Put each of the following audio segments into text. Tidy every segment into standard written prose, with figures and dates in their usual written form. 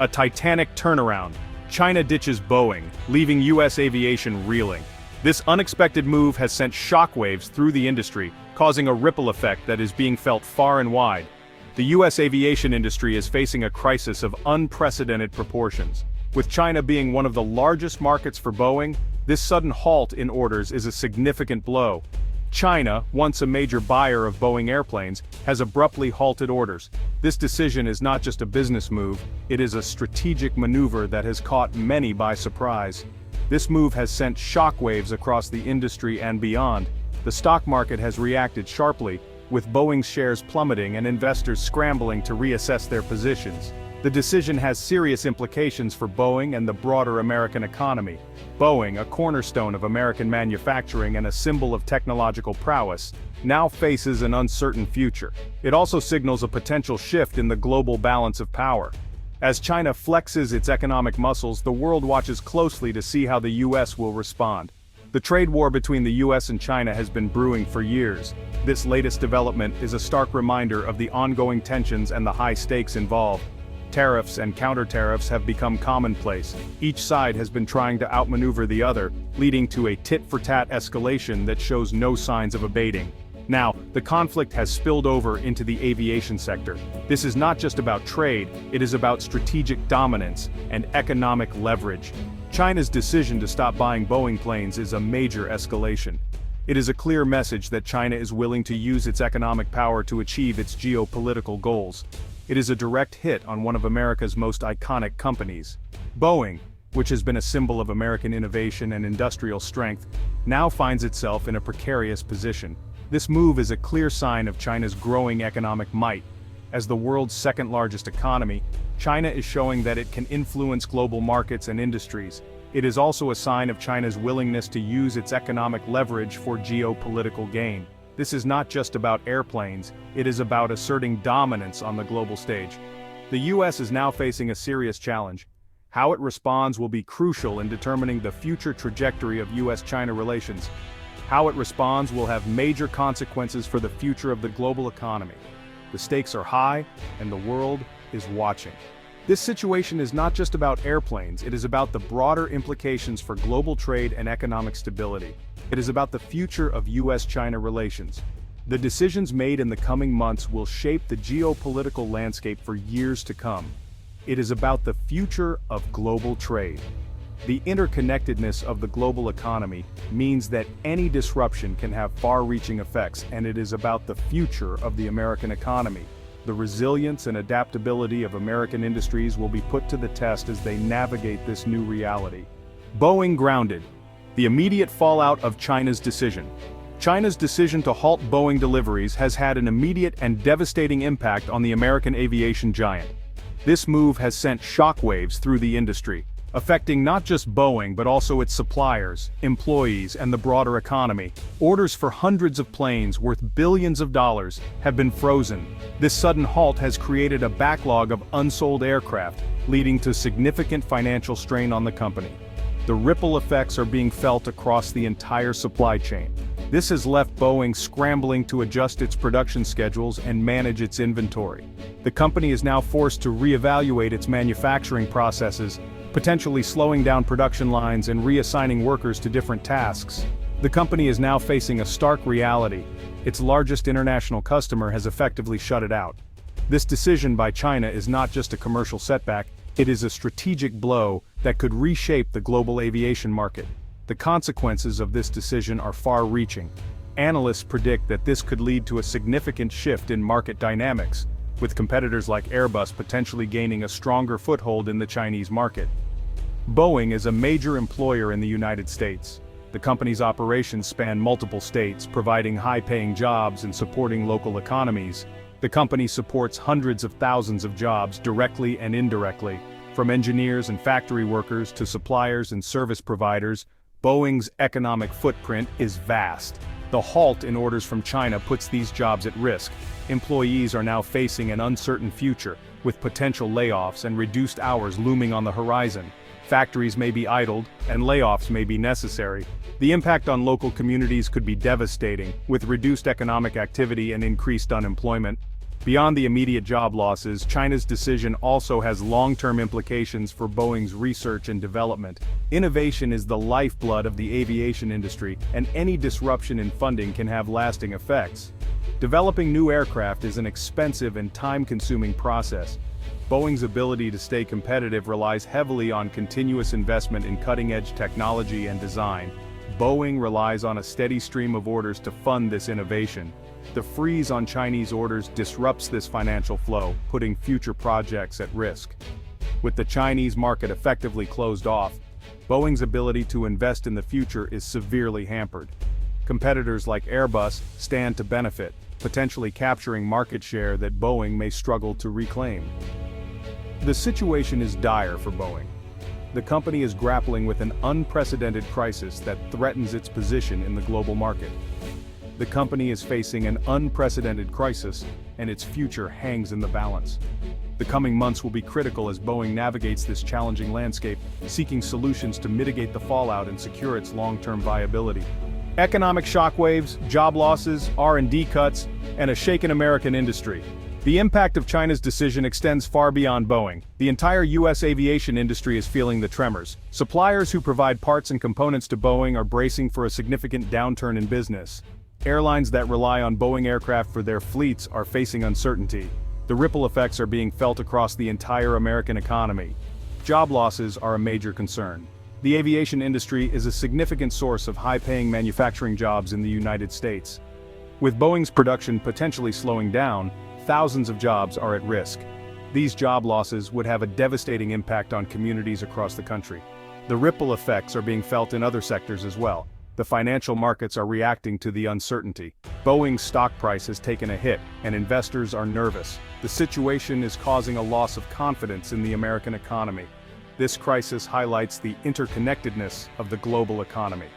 A titanic turnaround. China ditches Boeing, leaving U.S. aviation reeling. This unexpected move has sent shockwaves through the industry, causing a ripple effect that is being felt far and wide. The U.S. aviation industry is facing a crisis of unprecedented proportions. With China being one of the largest markets for Boeing, this sudden halt in orders is a significant blow. China, once a major buyer of Boeing airplanes, has abruptly halted orders. This decision is not just a business move, it is a strategic maneuver that has caught many by surprise. This move has sent shockwaves across the industry and beyond. The stock market has reacted sharply, with Boeing's shares plummeting and investors scrambling to reassess their positions. The decision has serious implications for Boeing and the broader American economy. Boeing, a cornerstone of American manufacturing and a symbol of technological prowess, now faces an uncertain future. It also signals a potential shift in the global balance of power. As China flexes its economic muscles, the world watches closely to see how the U.S. will respond. The trade war between the U.S. and China has been brewing for years. This latest development is a stark reminder of the ongoing tensions and the high stakes involved. Tariffs and counter-tariffs have become commonplace. Each side has been trying to outmaneuver the other, leading to a tit-for-tat escalation that shows no signs of abating. Now, the conflict has spilled over into the aviation sector. This is not just about trade, it is about strategic dominance and economic leverage. China's decision to stop buying Boeing planes is a major escalation. It is a clear message that China is willing to use its economic power to achieve its geopolitical goals. It is a direct hit on one of America's most iconic companies. Boeing, which has been a symbol of American innovation and industrial strength, now finds itself in a precarious position. This move is a clear sign of China's growing economic might. As the world's second-largest economy, China is showing that it can influence global markets and industries. It is also a sign of China's willingness to use its economic leverage for geopolitical gain. This is not just about airplanes, it is about asserting dominance on the global stage. The U.S. is now facing a serious challenge. How it responds will be crucial in determining the future trajectory of U.S.-China relations. How it responds will have major consequences for the future of the global economy. The stakes are high, and the world is watching. This situation is not just about airplanes, it is about the broader implications for global trade and economic stability. It is about the future of U.S.-China relations. The decisions made in the coming months will shape the geopolitical landscape for years to come. It is about the future of global trade. The interconnectedness of the global economy means that any disruption can have far-reaching effects, and it is about the future of the American economy. The resilience and adaptability of American industries will be put to the test as they navigate this new reality. Boeing grounded. The immediate fallout of China's decision. China's decision to halt Boeing deliveries has had an immediate and devastating impact on the American aviation giant. This move has sent shockwaves through the industry, affecting not just Boeing but also its suppliers, employees, and the broader economy. Orders for hundreds of planes worth billions of dollars have been frozen. This sudden halt has created a backlog of unsold aircraft, leading to significant financial strain on the company. The ripple effects are being felt across the entire supply chain. This has left Boeing scrambling to adjust its production schedules and manage its inventory. The company is now forced to reevaluate its manufacturing processes, potentially slowing down production lines and reassigning workers to different tasks. The company is now facing a stark reality. Its largest international customer has effectively shut it out. This decision by China is not just a commercial setback, it is a strategic blow that could reshape the global aviation market. The consequences of this decision are far-reaching. Analysts predict that this could lead to a significant shift in market dynamics, with competitors like Airbus potentially gaining a stronger foothold in the Chinese market. Boeing is a major employer in the United States. The company's operations span multiple states, providing high-paying jobs and supporting local economies. The company supports hundreds of thousands of jobs directly and indirectly, from engineers and factory workers to suppliers and service providers. Boeing's economic footprint is vast. The halt in orders from China puts these jobs at risk. Employees are now facing an uncertain future, with potential layoffs and reduced hours looming on the horizon. Factories may be idled, and layoffs may be necessary. The impact on local communities could be devastating, with reduced economic activity and increased unemployment. Beyond the immediate job losses, China's decision also has long-term implications for Boeing's research and development. Innovation is the lifeblood of the aviation industry, and any disruption in funding can have lasting effects. Developing new aircraft is an expensive and time-consuming process. Boeing's ability to stay competitive relies heavily on continuous investment in cutting-edge technology and design. Boeing relies on a steady stream of orders to fund this innovation. The freeze on Chinese orders disrupts this financial flow, putting future projects at risk. With the Chinese market effectively closed off, Boeing's ability to invest in the future is severely hampered. Competitors like Airbus stand to benefit, potentially capturing market share that Boeing may struggle to reclaim. The situation is dire for Boeing. The company is grappling with an unprecedented crisis that threatens its position in the global market. The company is facing an unprecedented crisis, and its future hangs in the balance. The coming months will be critical as Boeing navigates this challenging landscape, seeking solutions to mitigate the fallout and secure its long-term viability. Economic shockwaves, job losses, R&D cuts, and a shaken American industry. The impact of China's decision extends far beyond Boeing. The entire U.S. aviation industry is feeling the tremors. Suppliers who provide parts and components to Boeing are bracing for a significant downturn in business. Airlines that rely on Boeing aircraft for their fleets are facing uncertainty. The ripple effects are being felt across the entire American economy. Job losses are a major concern. The aviation industry is a significant source of high-paying manufacturing jobs in the United States. With Boeing's production potentially slowing down, thousands of jobs are at risk. These job losses would have a devastating impact on communities across the country. The ripple effects are being felt in other sectors as well. The financial markets are reacting to the uncertainty. Boeing's stock price has taken a hit, and investors are nervous. The situation is causing a loss of confidence in the American economy. This crisis highlights the interconnectedness of the global economy.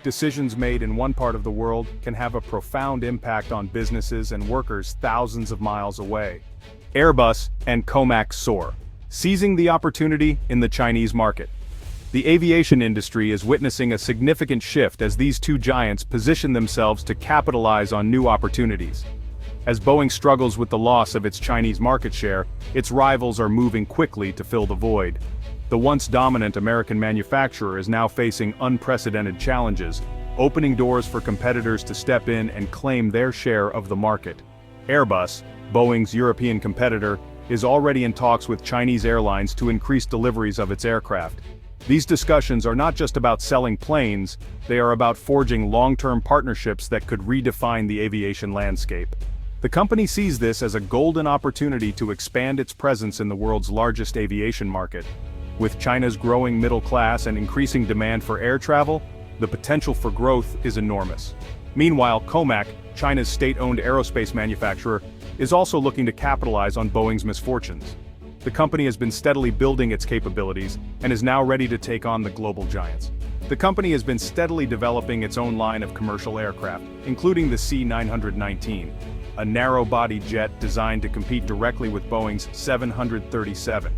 Decisions made in one part of the world can have a profound impact on businesses and workers thousands of miles away. Airbus and COMAC soar, seizing the opportunity in the Chinese market. The aviation industry is witnessing a significant shift as these two giants position themselves to capitalize on new opportunities. As Boeing struggles with the loss of its Chinese market share, its rivals are moving quickly to fill the void. The once dominant American manufacturer is now facing unprecedented challenges, opening doors for competitors to step in and claim their share of the market. Airbus, Boeing's European competitor, is already in talks with Chinese airlines to increase deliveries of its aircraft. These discussions are not just about selling planes, they are about forging long-term partnerships that could redefine the aviation landscape. The company sees this as a golden opportunity to expand its presence in the world's largest aviation market. With China's growing middle class and increasing demand for air travel, the potential for growth is enormous. Meanwhile, COMAC, China's state-owned aerospace manufacturer, is also looking to capitalize on Boeing's misfortunes. The company has been steadily building its capabilities and is now ready to take on the global giants. The company has been steadily developing its own line of commercial aircraft, including the C919, a narrow-body jet designed to compete directly with Boeing's 737.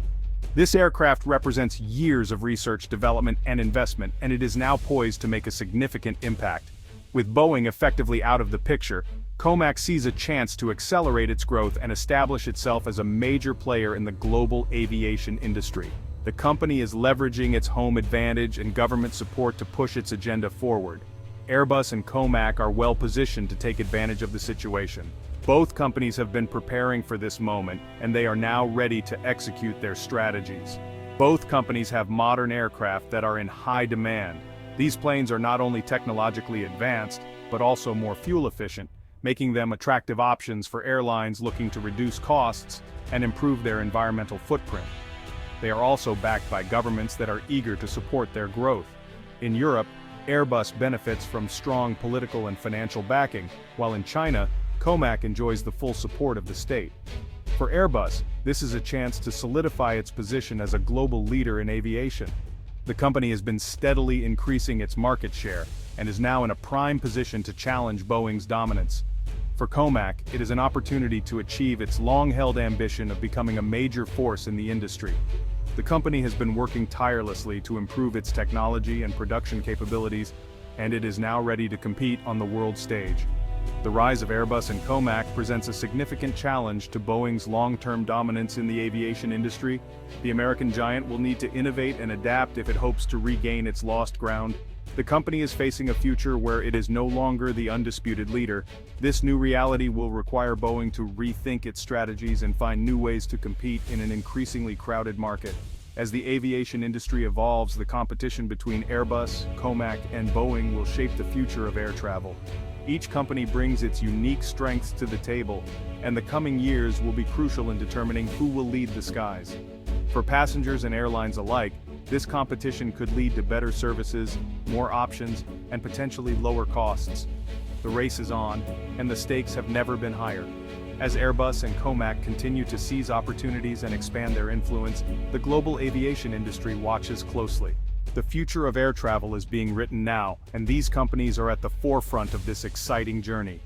This aircraft represents years of research, development, and investment, and it is now poised to make a significant impact. With Boeing effectively out of the picture, COMAC sees a chance to accelerate its growth and establish itself as a major player in the global aviation industry. The company is leveraging its home advantage and government support to push its agenda forward. Airbus and COMAC are well positioned to take advantage of the situation. Both companies have been preparing for this moment, and they are now ready to execute their strategies. Both companies have modern aircraft that are in high demand. These planes are not only technologically advanced, but also more fuel efficient, making them attractive options for airlines looking to reduce costs and improve their environmental footprint. They are also backed by governments that are eager to support their growth. In Europe, Airbus benefits from strong political and financial backing, while in China, COMAC enjoys the full support of the state. For Airbus, this is a chance to solidify its position as a global leader in aviation. The company has been steadily increasing its market share and is now in a prime position to challenge Boeing's dominance. For COMAC, it is an opportunity to achieve its long-held ambition of becoming a major force in the industry. The company has been working tirelessly to improve its technology and production capabilities, and it is now ready to compete on the world stage. The rise of Airbus and COMAC presents a significant challenge to Boeing's long-term dominance in the aviation industry. The American giant will need to innovate and adapt if it hopes to regain its lost ground. The company is facing a future where it is no longer the undisputed leader. This new reality will require Boeing to rethink its strategies and find new ways to compete in an increasingly crowded market. As the aviation industry evolves, the competition between Airbus, COMAC, and Boeing will shape the future of air travel. Each company brings its unique strengths to the table, and the coming years will be crucial in determining who will lead the skies. For passengers and airlines alike, this competition could lead to better services, more options, and potentially lower costs. The race is on, and the stakes have never been higher. As Airbus and COMAC continue to seize opportunities and expand their influence, the global aviation industry watches closely. The future of air travel is being written now, and these companies are at the forefront of this exciting journey.